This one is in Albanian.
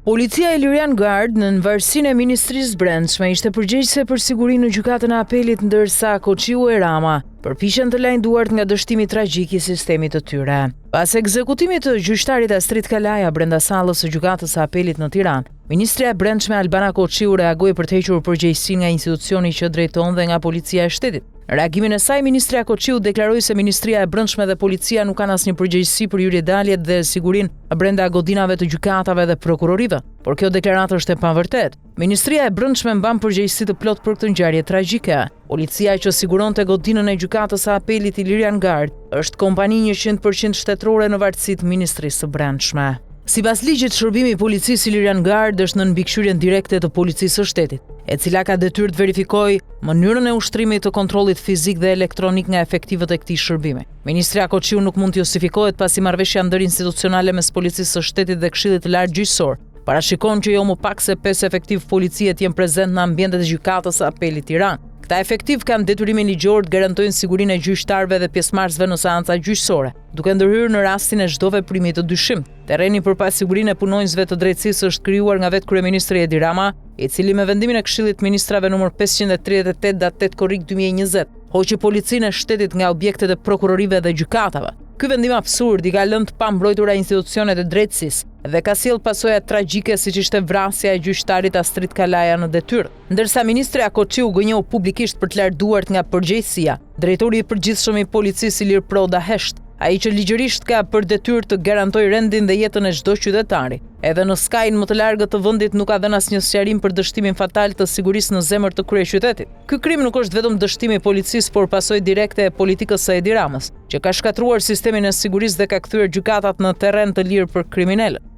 Policia e Iliran Gard në varësinë e Ministrisë Brendshme ishte përgjegjëse për sigurinë në gjykatën e apelit, ndërsa Koçiu e Rama përpiqen të lajnë duart nga dështimi tragjik i sistemit të tyre. Pas ekzekutimit të gjyqtarit Astrid Kalaja brenda sallës së gjykatës së apelit në Tiranë, Ministria e Brendshme Albana Koçiu reagoi për të hequr përgjegjësinë nga institucioni që drejton dhe nga Policia e Shtetit. Në reagimin e saj, Ministria Koçiu deklaroi se Ministria e Brendshme dhe Policia nuk kanë asnjë përgjegjësi për hyrjedaljet dhe sigurinë brenda godinave të gjykatave dhe prokurorive, por kjo deklaratë është e pavërtetë. Ministria e Brendshme mban përgjegjësi të plot për këtë ngjarje tragjike. Policia që siguronte godinën e gjykatës së apelit Iliran Gard është kompani 100% shtetërore në varësitë të Ministrisë së Brendshme. Sipas ligjit, shërbimi i policisë Iliran Gard është në mbikëqyrjen direkte të policisë së shtetit, e cila ka detyrë të verifikojë mënyrën e ushtrimit të kontrollit fizik dhe elektronik nga efektivët e këtij shërbimi. Ministria Koçiu nuk mund të justifikohet pasi marrëveshja ndërinstitucionale mes policisë së shtetit dhe Këshillit të Lartë Gjyqësor parashikon që jo më pak se 5 efektiv policie të jenë prezent në ambientet e gjykatës së apelit Tiranë. Këta efektiv kanë detyrimin ligjor të garantojnë sigurinë e gjyqtarëve dhe pjesëmarrësve në seanca gjyqësore, duke ndërhyrë në rastin e çdo veprimi të dyshimt. Terreni për pasigurinë e punonjësve të drejtësisë është krijuar nga vetë kryeministri Edi Rama, i cili me vendimin e Këshillit të Ministrave nr. 538 datë 8 korrik 2020 hoqi policinë e shtetit nga objektet e prokurorive dhe gjykatave. Ky vendim absurd i ka lënë të pambrojtura institucionet e drejtësisë dhe ka sjellë pasoja tragjike siç ishte vrasja e gjyqtarit Astrid Kalaja në detyrë. Ndërsa ministri Koçiu gënjeu publikisht për të larë duart nga përgjegjësia, drejtori i përgjithshëm i policisë Ilir Proda Hesht, ai që ligjërisht ka për detyrë të garantojë rendin dhe jetën e çdo qytetari. Edhe në skajin më të largët të vendit nuk ka dhënë asnjë sqarim për dështimin fatal të sigurisë në zemër të kryeqytetit. Ky krim nuk është vetëm dështimi i policisë, por pasojë direkte e politikës së Edi Ramës, që ka shkatruar sistemin e sigurisë dhe ka kthyer gjykatat në terren të lirë për kriminalët.